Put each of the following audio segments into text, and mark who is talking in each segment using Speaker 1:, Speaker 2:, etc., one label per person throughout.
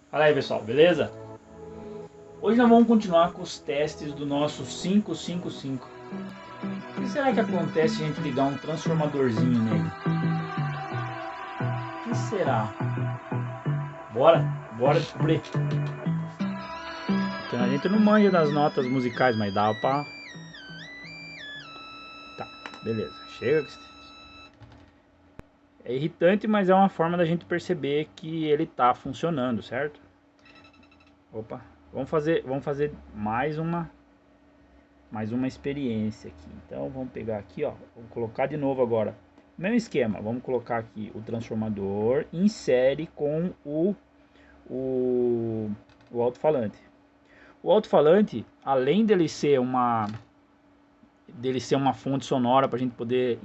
Speaker 1: Fala aí, pessoal, beleza? Hoje nós vamos continuar com os testes do nosso 555. O que será que acontece se a gente ligar um transformadorzinho nele? O que será? Bora descobrir. Então, a gente não manja das notas musicais, mas dá pra... Tá, beleza, chega. É irritante, mas é uma forma da gente perceber que ele tá funcionando, certo? Opa, vamos fazer mais uma experiência aqui. Então vamos pegar aqui, ó, vamos colocar de novo agora. Mesmo esquema, vamos colocar aqui o transformador em série com o, o alto-falante. O alto-falante, além dele ser uma fonte sonora para a gente poder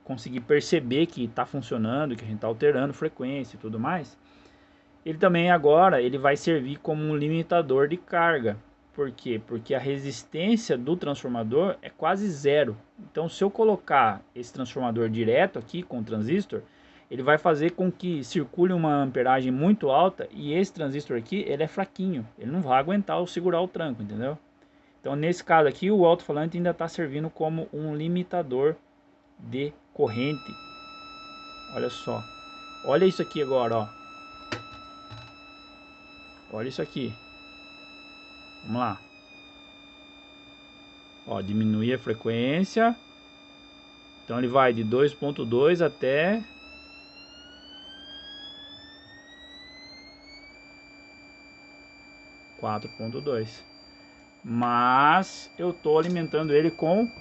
Speaker 1: conseguir perceber que está funcionando, que a gente está alterando frequência e tudo mais, ele também agora ele vai servir como um limitador de carga. Por quê? Porque a resistência do transformador é quase zero. Então, se eu colocar esse transformador direto aqui com o transistor, ele vai fazer com que circule uma amperagem muito alta e esse transistor aqui ele é fraquinho. Ele não vai aguentar ou segurar o tranco, entendeu? Então, nesse caso aqui, o alto-falante ainda está servindo como um limitador de corrente. Olha só. Olha isso aqui agora, ó. Olha isso aqui. Vamos lá. Ó, diminuir a frequência. Então ele vai de 2.2 até 4.2. Mas eu estou alimentando ele com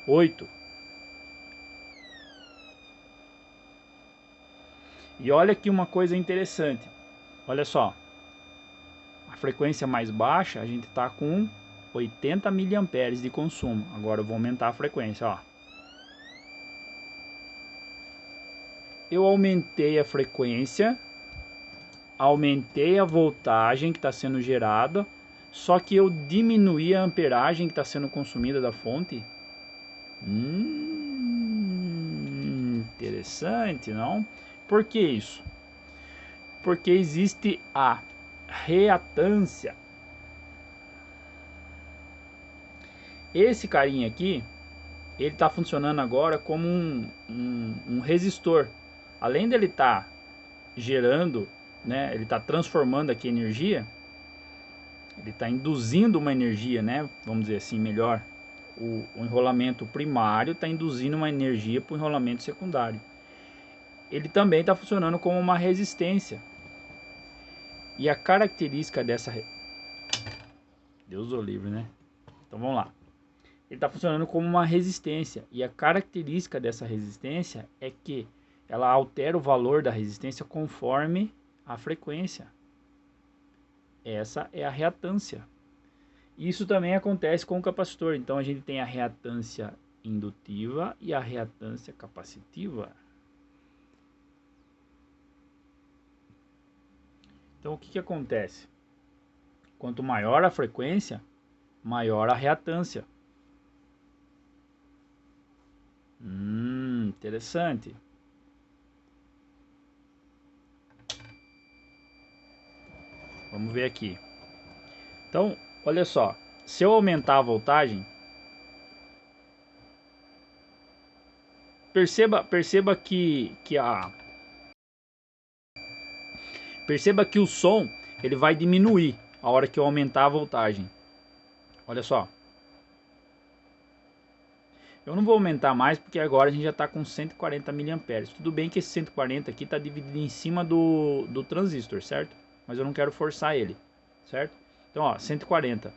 Speaker 1: 8. E olha aqui uma coisa interessante. Olha só. A frequência mais baixa a gente está com 80 miliamperes de consumo. Agora eu vou aumentar a frequência, ó. Eu aumentei a frequência, aumentei a voltagem que está sendo gerada, só que eu diminuí a amperagem que está sendo consumida da fonte. Interessante, não? Por que isso? Porque existe a reatância. Esse carinha aqui, ele está funcionando agora como um resistor. Além dele estar gerando, né, ele está transformando aqui energia, ele está induzindo uma energia, né, vamos dizer assim, melhor. O enrolamento primário está induzindo uma energia para o enrolamento secundário. Ele também está funcionando como uma resistência. E a característica dessa... Deus o livre, né? Então vamos lá. Ele está funcionando como uma resistência. E a característica dessa resistência é que ela altera o valor da resistência conforme a frequência. Essa é a reatância. Isso também acontece com o capacitor. Então a gente tem a reatância indutiva e a reatância capacitiva. Então o que acontece? Quanto maior a frequência, maior a reatância. Interessante. Vamos ver aqui. Então, olha só. Se eu aumentar a voltagem, perceba que o som ele vai diminuir a hora que eu aumentar a voltagem. Olha só. Eu não vou aumentar mais porque agora a gente já está com 140 miliamperes. Tudo bem que esse 140 aqui está dividido em cima do transistor, certo? Mas eu não quero forçar ele, certo? Então, ó, 140.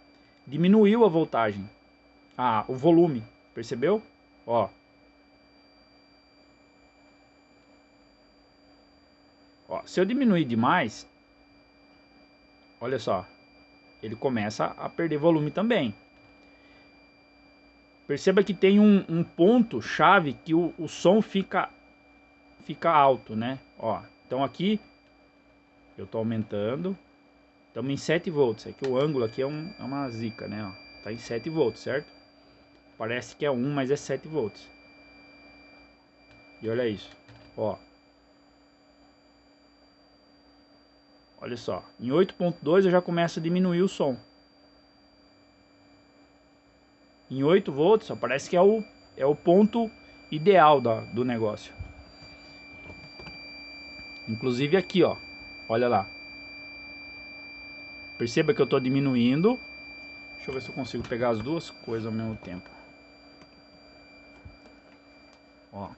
Speaker 1: Diminuiu a voltagem. Ah, o volume, percebeu? Ó. Ó, se eu diminuir demais, olha só, ele começa a perder volume também. Perceba que tem um ponto chave que o som fica alto, né? Ó, então aqui eu tô aumentando. Estamos em 7 volts. É que o ângulo aqui é uma zica, né? Ó, tá em 7 volts, certo? Parece que é 1, mas é 7 volts. E olha isso. Ó. Olha só, em 8.2 eu já começo a diminuir o som. Em 8 volts, ó, parece que é o ponto ideal do negócio. Inclusive aqui, ó, olha lá. Perceba que eu estou diminuindo. Deixa eu ver se eu consigo pegar as duas coisas ao mesmo tempo. Ó,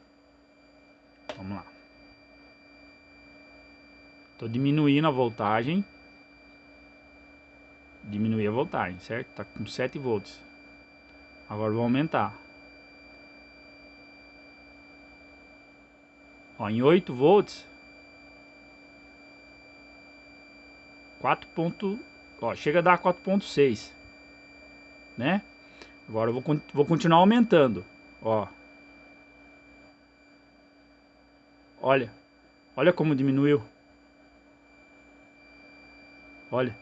Speaker 1: vamos lá. Estou diminuindo a voltagem. Diminuir a voltagem, certo? Tá com 7 volts. Agora vou aumentar. Ó, em 8 volts. 4. Ó, chega a dar 4.6, né? Agora eu vou continuar aumentando. Ó. Olha. Olha como diminuiu. Olha.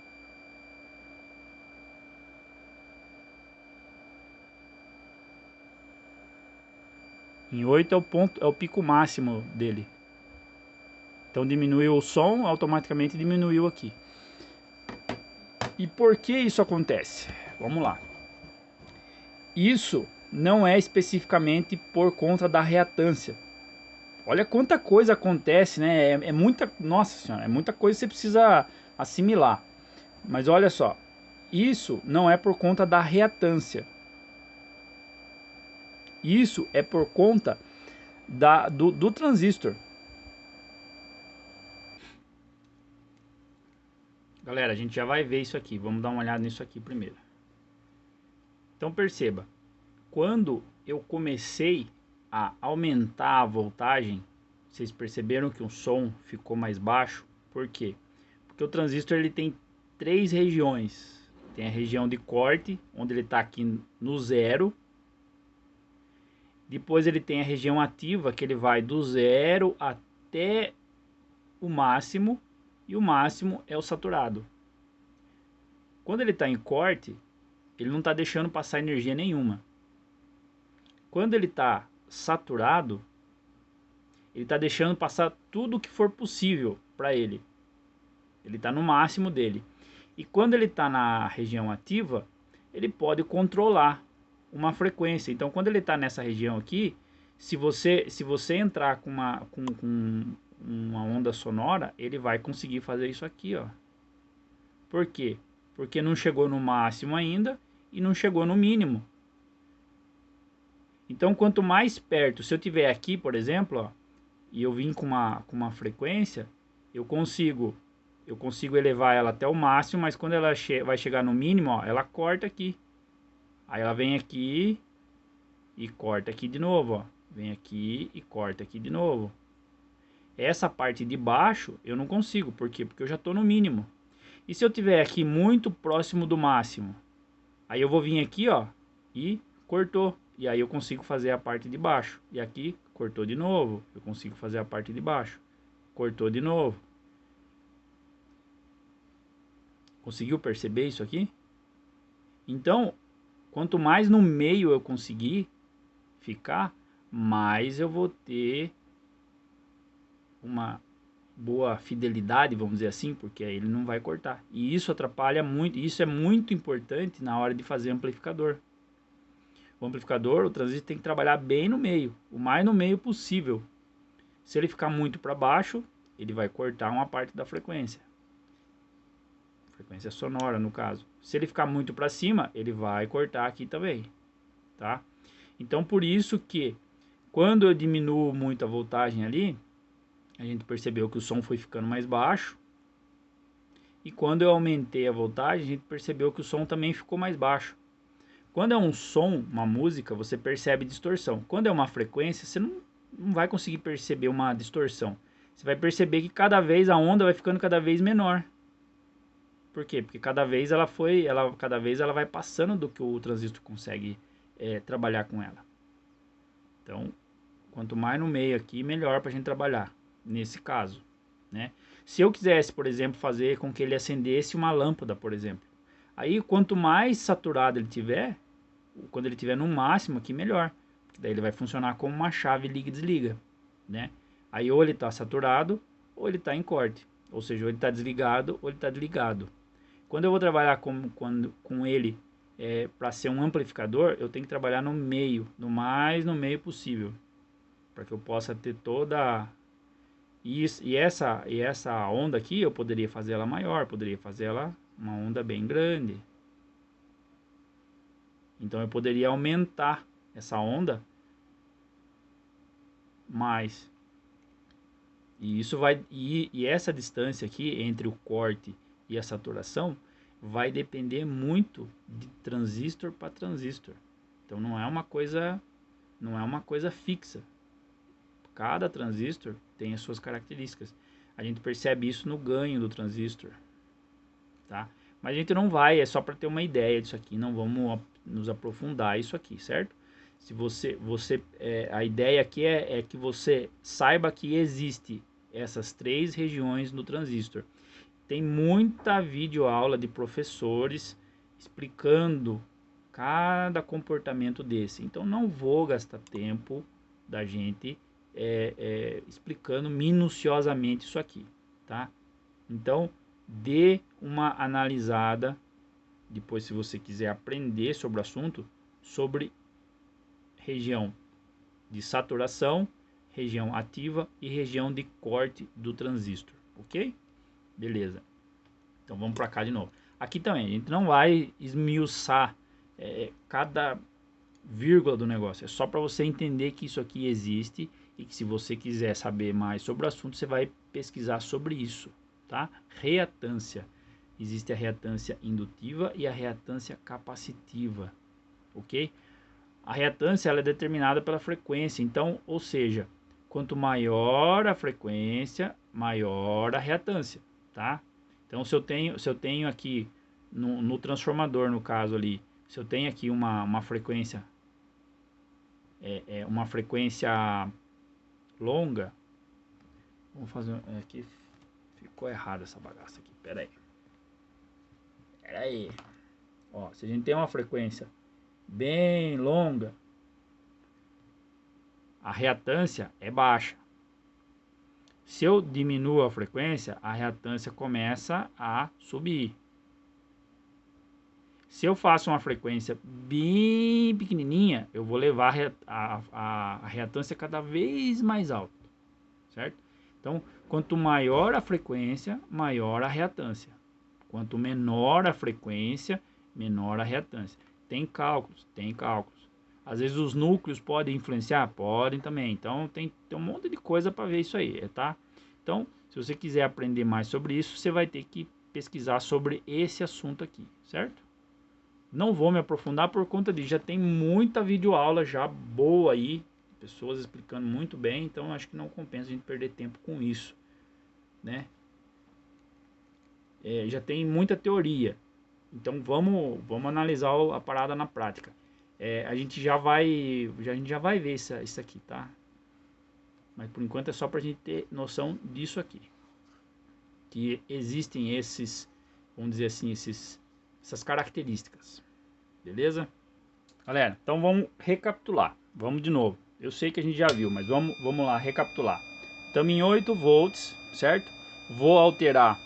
Speaker 1: Em 8 é o ponto, é o pico máximo dele. Então diminuiu o som, automaticamente diminuiu aqui. E por que isso acontece? Vamos lá. Isso não é especificamente por conta da reatância. Olha quanta coisa acontece, né? É muita, nossa senhora, é muita coisa que você precisa assimilar. Mas olha só, isso não é por conta da reatância. Isso é por conta do transistor. Galera, a gente já vai ver isso aqui. Vamos dar uma olhada nisso aqui primeiro. Então perceba, quando eu comecei a aumentar a voltagem, vocês perceberam que o som ficou mais baixo. Por quê? Porque o transistor ele tem 3 regiões. Tem a região de corte, onde ele está aqui no zero. Depois ele tem a região ativa, que ele vai do zero até o máximo. E o máximo é o saturado. Quando ele está em corte, ele não está deixando passar energia nenhuma. Quando ele está saturado, ele está deixando passar tudo o que for possível para ele. Ele está no máximo dele. E quando ele está na região ativa, ele pode controlar uma frequência. Então, quando ele está nessa região aqui, se você entrar com uma onda sonora, ele vai conseguir fazer isso aqui, ó. Por quê? Porque não chegou no máximo ainda e não chegou no mínimo. Então, quanto mais perto, se eu tiver aqui, por exemplo, ó, e eu vim com uma frequência, eu consigo elevar ela até o máximo, mas quando ela vai chegar no mínimo, ó, ela corta aqui. Aí ela vem aqui e corta aqui de novo, ó. Vem aqui e corta aqui de novo. Essa parte de baixo eu não consigo, por quê? Porque eu já estou no mínimo. E se eu tiver aqui muito próximo do máximo, aí eu vou vir aqui, ó, e cortou. E aí eu consigo fazer a parte de baixo. E aqui cortou de novo, eu consigo fazer a parte de baixo. Cortou de novo. Conseguiu perceber isso aqui? Então, quanto mais no meio eu conseguir ficar, mais eu vou ter uma boa fidelidade, vamos dizer assim, porque aí ele não vai cortar. E isso atrapalha muito, isso é muito importante na hora de fazer amplificador. O amplificador, o transistor tem que trabalhar bem no meio, o mais no meio possível. Se ele ficar muito para baixo, ele vai cortar uma parte da frequência. Frequência sonora, no caso. Se ele ficar muito para cima, ele vai cortar aqui também, tá? Então, por isso que quando eu diminuo muito a voltagem ali, a gente percebeu que o som foi ficando mais baixo. E quando eu aumentei a voltagem, a gente percebeu que o som também ficou mais baixo. Quando é um som, uma música, você percebe distorção. Quando é uma frequência, você não vai conseguir perceber uma distorção. Você vai perceber que cada vez a onda vai ficando cada vez menor. Por quê? Porque cada vez ela vai passando do que o transistor consegue trabalhar com ela. Então, quanto mais no meio aqui, melhor para a gente trabalhar, nesse caso, né? Se eu quisesse, por exemplo, fazer com que ele acendesse uma lâmpada, por exemplo, aí quanto mais saturado ele tiver, quando ele tiver no máximo aqui, melhor. Porque daí ele vai funcionar como uma chave liga e desliga, né? Aí ou ele está saturado ou ele está em corte. Ou seja, ou ele está desligado ou ele está ligado. Quando eu vou trabalhar com ele para ser um amplificador, eu tenho que trabalhar no meio, no meio possível, para que eu possa ter toda essa onda aqui. Eu poderia fazer ela maior, poderia fazer ela uma onda bem grande. Então eu poderia aumentar essa onda mais. E isso vai e essa distância aqui entre o corte e a saturação vai depender muito de transistor para transistor. Então não é uma coisa fixa. Cada transistor tem as suas características. A gente percebe isso no ganho do transistor, tá? Mas a gente não vai, é só para ter uma ideia disso aqui, não vamos nos aprofundar isso aqui, certo? Se a ideia aqui é que você saiba que existe essas três regiões no transistor. Tem muita videoaula de professores explicando cada comportamento desse. Então não vou gastar tempo da gente explicando minuciosamente isso aqui, tá? Então dê uma analisada depois, se você quiser aprender sobre o assunto, sobre região de saturação, região ativa e região de corte do transistor, ok? Beleza. Então vamos para cá de novo. Aqui também a gente não vai esmiuçar cada vírgula do negócio. É só para você entender que isso aqui existe e que, se você quiser saber mais sobre o assunto, você vai pesquisar sobre isso, tá? Reatância. Existe a reatância indutiva e a reatância capacitiva, ok? A reatância ela é determinada pela frequência. Então, ou seja, quanto maior a frequência, maior a reatância, tá? Então, se eu tenho aqui no transformador, no caso ali, se eu tenho aqui uma frequência uma frequência longa, vamos fazer aqui, ficou errado essa bagaça aqui. Pera aí. Ó, se a gente tem uma frequência bem longa, a reatância é baixa. Se eu diminuo a frequência, a reatância começa a subir. Se eu faço uma frequência bem pequenininha, eu vou levar a reatância cada vez mais alta, certo? Então, quanto maior a frequência, maior a reatância. Quanto menor a frequência, menor a reatância. Tem cálculos. Às vezes os núcleos podem influenciar? Podem também. Então tem um monte de coisa para ver isso aí, tá? Então, se você quiser aprender mais sobre isso, você vai ter que pesquisar sobre esse assunto aqui, certo? Não vou me aprofundar por conta disso. Já tem muita videoaula já boa aí, pessoas explicando muito bem, então acho que não compensa a gente perder tempo com isso, né? Já tem muita teoria. Então vamos analisar a parada na prática. A gente já vai ver isso aqui, tá? Mas por enquanto é só pra gente ter noção disso aqui. Que existem esses, vamos dizer assim, essas características. Beleza? Galera, então vamos recapitular. Vamos de novo. Eu sei que a gente já viu, mas vamos lá recapitular. Estamos em 8 volts, certo? Vou alterar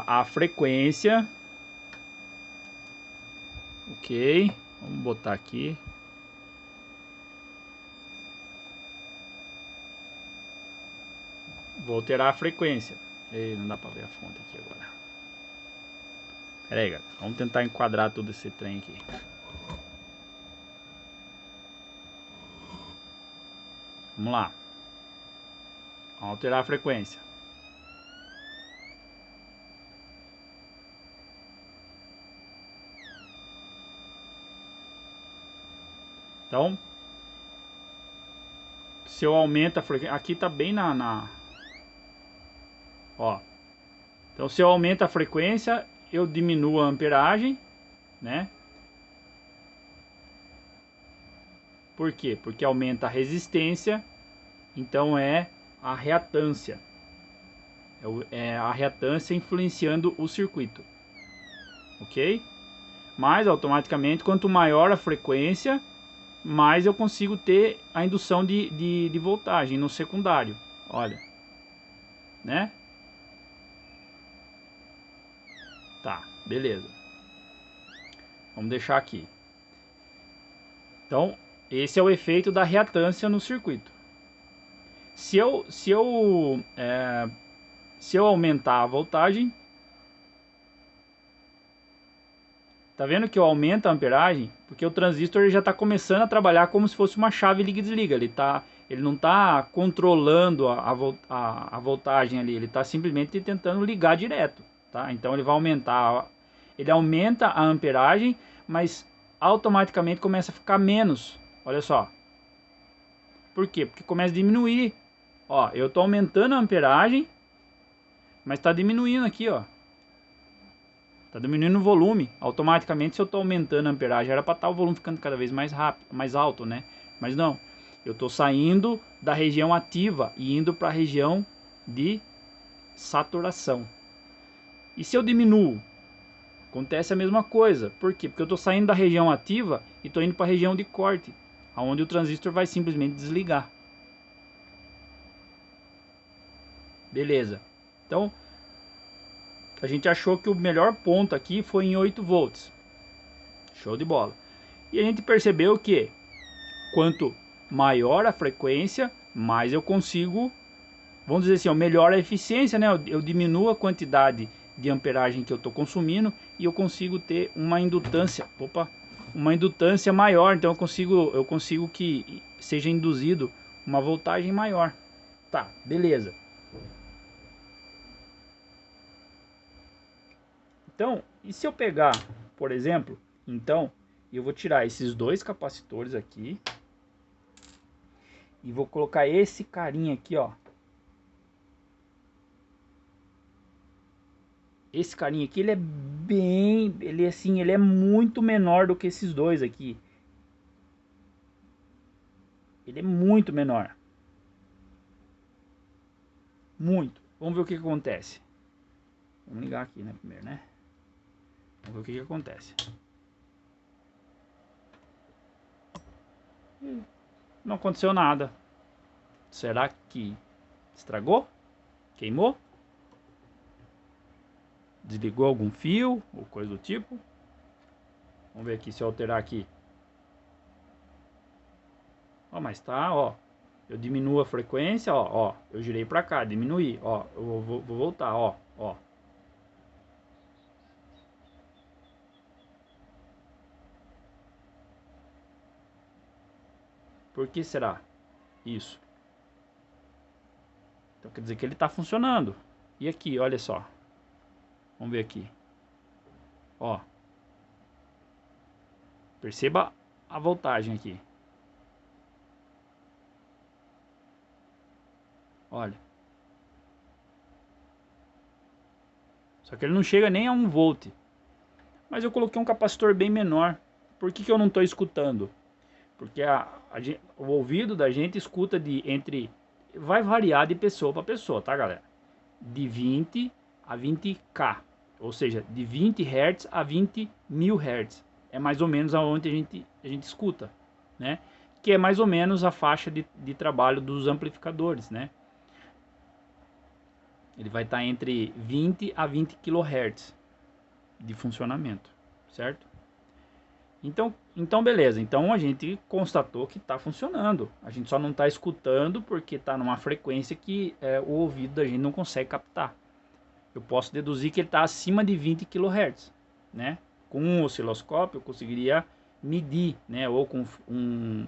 Speaker 1: a frequência. Ok, vamos botar aqui. Vou alterar a frequência. Não dá pra ver a fonte aqui agora. Pera aí, galera. Vamos tentar enquadrar todo esse trem aqui. Vamos lá. Vamos alterar a frequência. Então, se eu aumento a frequência, aqui tá bem ó. Então, se eu aumento a frequência, eu diminuo a amperagem, né? Por quê? Porque aumenta a resistência, então é a reatância. É a reatância influenciando o circuito. Ok? Mas automaticamente, quanto maior a frequência, mais eu consigo ter a indução de voltagem no secundário. Olha, né? Tá, beleza. Vamos deixar aqui. Então, esse é o efeito da reatância no circuito. Se eu aumentar a voltagem, tá vendo que eu aumento a amperagem? Porque o transistor já está começando a trabalhar como se fosse uma chave liga e desliga. Ele não está controlando a voltagem ali, ele está simplesmente tentando ligar direto, tá? Então ele vai aumentar, ele aumenta a amperagem, mas automaticamente começa a ficar menos. Olha só. Por quê? Porque começa a diminuir. Ó, eu estou aumentando a amperagem, mas está diminuindo aqui, ó. Tá diminuindo o volume. Automaticamente, se eu estou aumentando a amperagem, era para estar o volume ficando cada vez mais rápido, mais alto, né? Mas não. Eu estou saindo da região ativa e indo para a região de saturação. E se eu diminuo? Acontece a mesma coisa. Por quê? Porque eu estou saindo da região ativa e estou indo para a região de corte, onde o transistor vai simplesmente desligar. Beleza. Então, a gente achou que o melhor ponto aqui foi em 8 volts. Show de bola. E a gente percebeu que quanto maior a frequência, mais eu consigo, vamos dizer assim, melhor a eficiência, né? Eu diminuo a quantidade de amperagem que eu estou consumindo e eu consigo ter uma indutância, uma indutância maior. Então eu consigo que seja induzido uma voltagem maior. Tá, beleza. Então, e se eu pegar, por exemplo, então, eu vou tirar esses dois capacitores aqui e vou colocar esse carinha aqui, ó. Esse carinha aqui, ele é muito menor do que esses dois aqui. Ele é muito menor. Muito. Vamos ver o que acontece. Vamos ligar aqui, né, primeiro, né? Vamos ver o que acontece. Não aconteceu nada. Será que estragou? Queimou? Desligou algum fio ou coisa do tipo? Vamos ver aqui se eu alterar aqui. Ó, mas tá, ó. Eu diminuo a frequência, ó. Eu girei pra cá, diminuí, ó. Eu vou voltar, ó. Por que será isso? Então quer dizer que ele está funcionando. E aqui, olha só. Vamos ver aqui. Ó. Perceba a voltagem aqui. Olha. Só que ele não chega nem a 1 volt. Mas eu coloquei um capacitor bem menor. Por que eu não estou escutando? Porque o ouvido da gente escuta vai variar de pessoa para pessoa, tá, galera? De 20 a 20K. Ou seja, de 20 Hz a 20 mil Hz. É mais ou menos aonde a gente escuta, né? Que é mais ou menos a faixa de trabalho dos amplificadores, né? Ele vai estar entre 20 a 20 kHz de funcionamento, certo? Então beleza, então a gente constatou que está funcionando. A gente só não está escutando porque está numa frequência que o ouvido da gente não consegue captar. Eu posso deduzir que ele está acima de 20 kHz, né? Com um osciloscópio eu conseguiria medir, né? Ou com um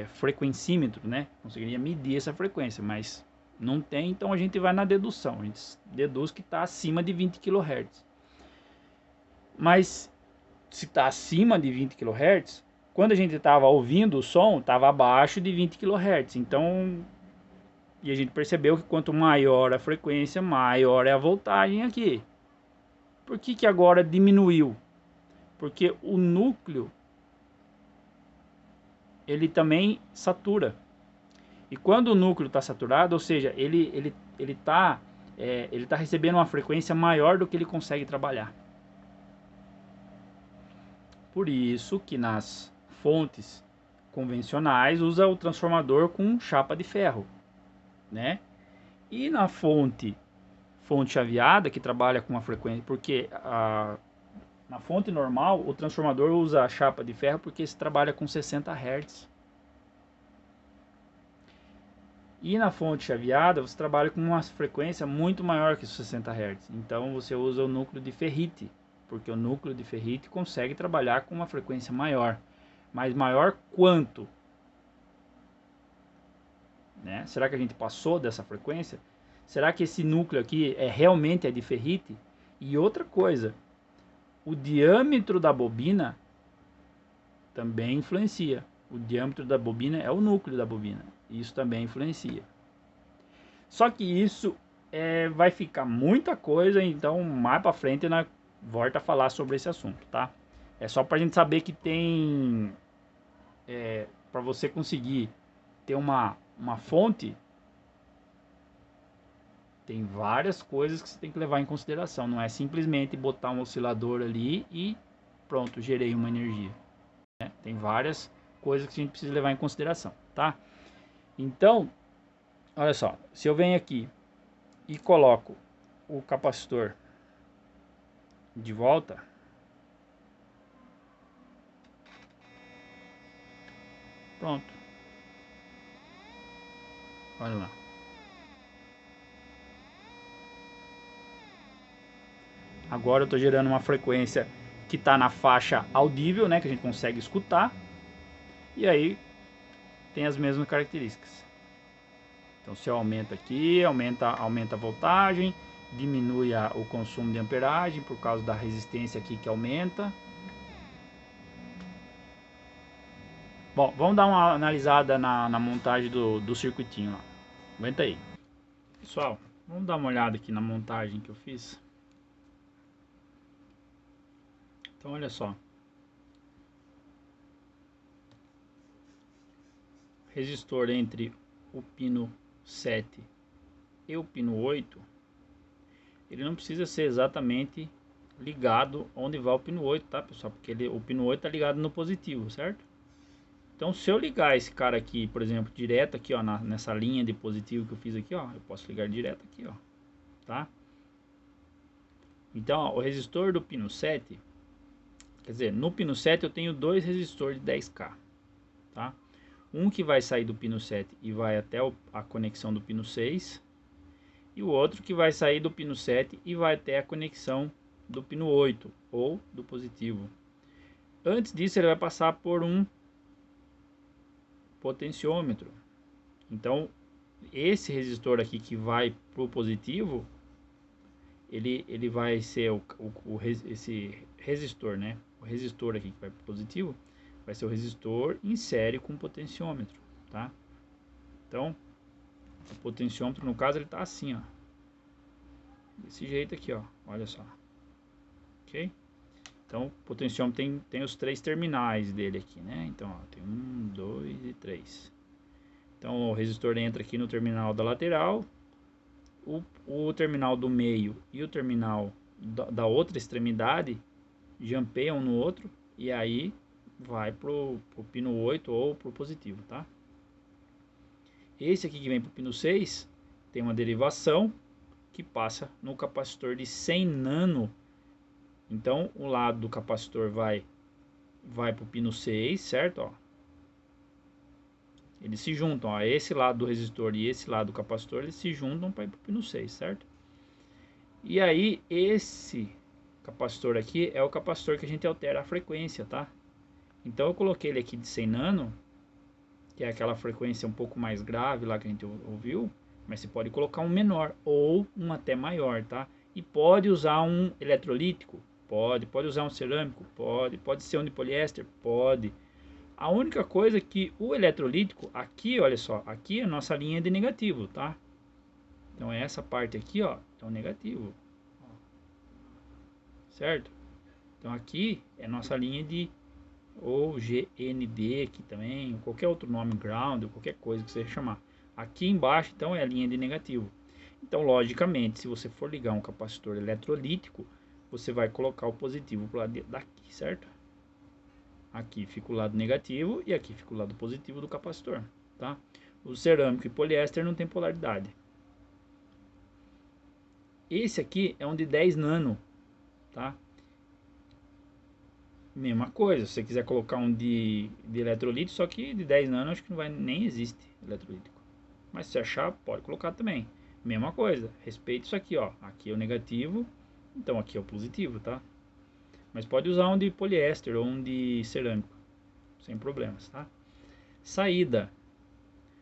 Speaker 1: frequencímetro, né? Conseguiria medir essa frequência, mas não tem, então a gente vai na dedução. A gente deduz que está acima de 20 kHz. Mas se está acima de 20 kHz, quando a gente estava ouvindo o som, estava abaixo de 20 kHz. Então, e a gente percebeu que quanto maior a frequência, maior é a voltagem aqui. Por que agora diminuiu? Porque o núcleo, ele também satura. E quando o núcleo está saturado, ou seja, ele tá recebendo uma frequência maior do que ele consegue trabalhar. Por isso que nas fontes convencionais usa o transformador com chapa de ferro, né? E na fonte chaveada, que trabalha com uma frequência, porque na fonte normal o transformador usa a chapa de ferro porque se trabalha com 60 Hz. E na fonte chaveada você trabalha com uma frequência muito maior que 60 Hz. Então você usa o núcleo de ferrite, porque o núcleo de ferrite consegue trabalhar com uma frequência maior. Mas maior quanto? Né? Será que a gente passou dessa frequência? Será que esse núcleo aqui realmente é de ferrite? E outra coisa, o diâmetro da bobina também influencia. O diâmetro da bobina é o núcleo da bobina. Isso também influencia. Só que isso vai ficar muita coisa, então mais para frente nós volta a falar sobre esse assunto, tá? É só para a gente saber que tem... para você conseguir ter uma fonte, tem várias coisas que você tem que levar em consideração. Não é simplesmente botar um oscilador ali e pronto, gerei uma energia. Né? Tem várias coisas que a gente precisa levar em consideração, tá? Então, olha só, se eu venho aqui e coloco o capacitor de volta, pronto. Olha lá. Agora eu estou gerando uma frequência que está na faixa audível, né, que a gente consegue escutar. E aí tem as mesmas características. Então se eu aumento aqui, aumenta a voltagem, diminui o consumo de amperagem por causa da resistência aqui que aumenta. Bom, vamos dar uma analisada na montagem do circuitinho lá. Aguenta aí. Pessoal, vamos dar uma olhada aqui na montagem que eu fiz. Então olha só. Resistor entre o pino 7 e o pino 8, ele não precisa ser exatamente ligado onde vai o pino 8, tá, pessoal? Porque o pino 8 está ligado no positivo, certo? Então se eu ligar esse cara aqui, por exemplo, direto aqui, ó, nessa linha de positivo que eu fiz aqui, ó, eu posso ligar direto aqui, ó, tá? Então, ó, o resistor do pino 7, quer dizer, no pino 7 eu tenho dois resistores de 10K, tá? Um que vai sair do pino 7 e vai até a conexão do pino 6. E o outro que vai sair do pino 7 e vai até a conexão do pino 8 ou do positivo. Antes disso ele vai passar por um potenciômetro. Então esse resistor aqui que vai para o positivo, ele vai ser esse resistor, né? O resistor aqui que vai para o positivo vai ser o resistor em série com potenciômetro, tá? Então o potenciômetro no caso ele tá assim, ó, desse jeito aqui, ó, olha só, ok? Então o potenciômetro tem os três terminais dele aqui, né? Então ó, tem 1, 2 e 3. Então o resistor entra aqui no terminal da lateral, o terminal do meio e o terminal da outra extremidade jampeiam no outro e aí vai pro pino 8 ou pro positivo, tá? Esse aqui que vem pro pino 6 tem uma derivação que passa no capacitor de 100 nano. Então o lado do capacitor vai pro pino 6, certo? Ó. Eles se juntam, ó, esse lado do resistor e esse lado do capacitor, eles se juntam para ir pro pino 6, certo? E aí esse capacitor aqui é o capacitor que a gente altera a frequência, tá? Então eu coloquei ele aqui de 100 nano, que é aquela frequência um pouco mais grave lá que a gente ouviu, mas você pode colocar um menor ou um até maior, tá? E pode usar um eletrolítico, pode usar um cerâmico, pode ser um de poliéster, pode. A única coisa é que o eletrolítico, aqui, olha só, aqui é a nossa linha de negativo, tá? Então essa parte aqui, ó, é o negativo, certo? Então aqui é nossa linha de ou GND aqui também, ou qualquer outro nome, ground, ou qualquer coisa que você chamar. Aqui embaixo, então, é a linha de negativo. Então, logicamente, se você for ligar um capacitor eletrolítico, você vai colocar o positivo para lado daqui, certo? Aqui fica o lado negativo e aqui fica o lado positivo do capacitor, tá? O cerâmico e poliéster não tem polaridade. Esse aqui é um de 10 nano, tá? Mesma coisa, se você quiser colocar um de eletrolito, só que de 10 nano acho que não vai, nem existe eletrolítico. Mas se achar, pode colocar também. Mesma coisa, respeite isso aqui, ó. Aqui é o negativo, então aqui é o positivo, tá? Mas pode usar um de poliéster ou um de cerâmico, sem problemas, tá? Saída.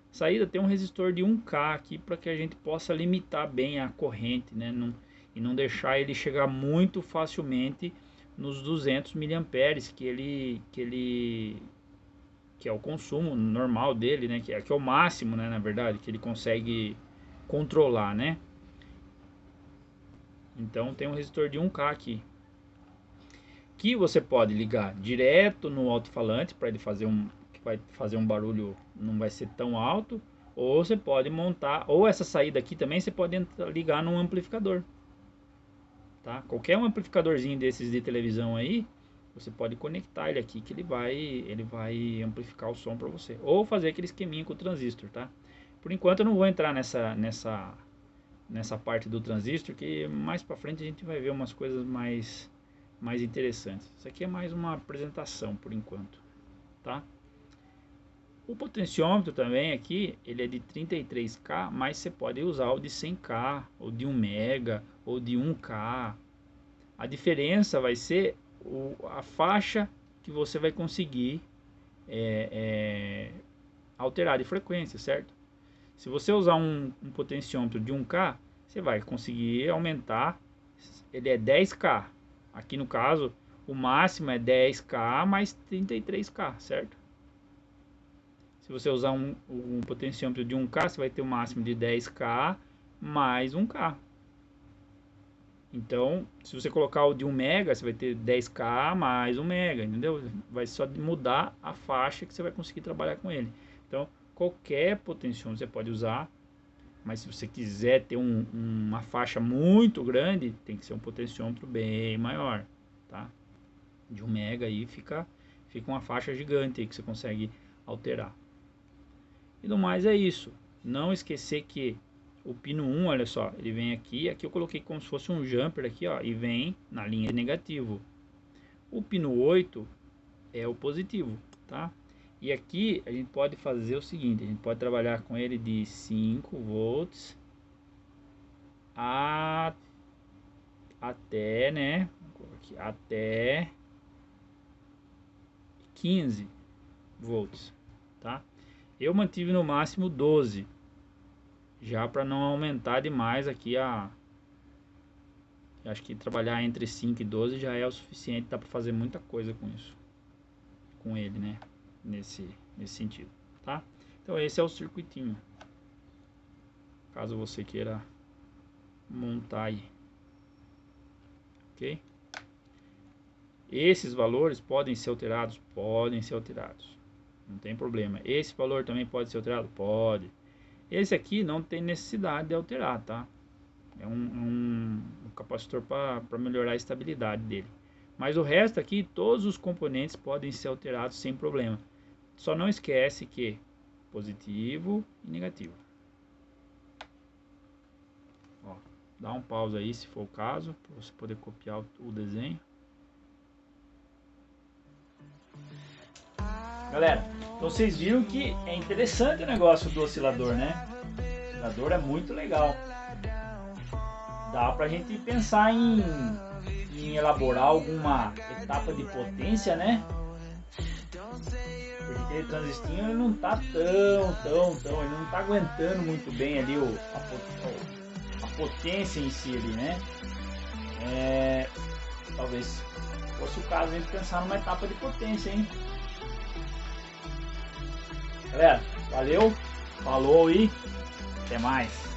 Speaker 1: Saída tem um resistor de 1K aqui para que a gente possa limitar bem a corrente, né? E não deixar ele chegar muito facilmente nos 200 mA que é o consumo normal dele, né? Que é o máximo, né? Na verdade, que ele consegue controlar, né? Então tem um resistor de 1K aqui, que você pode ligar direto no alto-falante para ele fazer vai fazer um barulho, não vai ser tão alto, ou você pode montar, ou essa saída aqui também você pode ligar num amplificador, tá? Qualquer um amplificadorzinho desses de televisão aí, você pode conectar ele aqui que ele vai amplificar o som para você, ou fazer aquele esqueminha com o transistor, tá? Por enquanto eu não vou entrar nessa parte do transistor, que mais para frente a gente vai ver umas coisas mais interessantes. Isso aqui é mais uma apresentação por enquanto, tá? O potenciômetro também aqui, ele é de 33K, mas você pode usar o de 100K, ou de 1 mega, ou de 1K. A diferença vai ser a faixa que você vai conseguir alterar de frequência, certo? Se você usar um potenciômetro de 1K, você vai conseguir aumentar, ele é 10K. Aqui no caso, o máximo é 10K mais 33K, certo? Se você usar um potenciômetro de 1K, você vai ter o máximo de 10K mais 1K. Então, se você colocar o de 1 mega, você vai ter 10K mais 1 mega, entendeu? Vai só mudar a faixa que você vai conseguir trabalhar com ele. Então, qualquer potenciômetro você pode usar, mas se você quiser ter uma faixa muito grande, tem que ser um potenciômetro bem maior, tá? De 1 mega aí fica uma faixa gigante aí que você consegue alterar. E no mais é isso. Não esquecer que o pino 1, olha só, ele vem aqui eu coloquei como se fosse um jumper aqui, ó, e vem na linha negativo. O pino 8 é o positivo, tá? E aqui a gente pode fazer o seguinte, a gente pode trabalhar com ele de 5 volts até, né, até 15 volts, tá? Eu mantive no máximo 12, já para não aumentar demais aqui acho que trabalhar entre 5 e 12 já é o suficiente, dá para fazer muita coisa com isso, com ele, né, nesse sentido, tá? Então esse é o circuitinho, caso você queira montar aí, ok? Esses valores podem ser alterados? Podem ser alterados, não tem problema. Esse valor também pode ser alterado? Pode. Esse aqui não tem necessidade de alterar, tá? É um capacitor para melhorar a estabilidade dele. Mas o resto aqui, todos os componentes podem ser alterados sem problema. Só não esquece que positivo e negativo. Ó, dá um pause aí se for o caso, para você poder copiar o desenho. Galera, então vocês viram que é interessante o negócio do oscilador, né? O oscilador é muito legal. Dá pra gente pensar em elaborar alguma etapa de potência, né? Porque aquele transistor ele não tá ele não tá aguentando muito bem ali a potência em si ali, né? Talvez fosse o caso a gente pensar numa etapa de potência, hein? Galera, valeu, falou e até mais.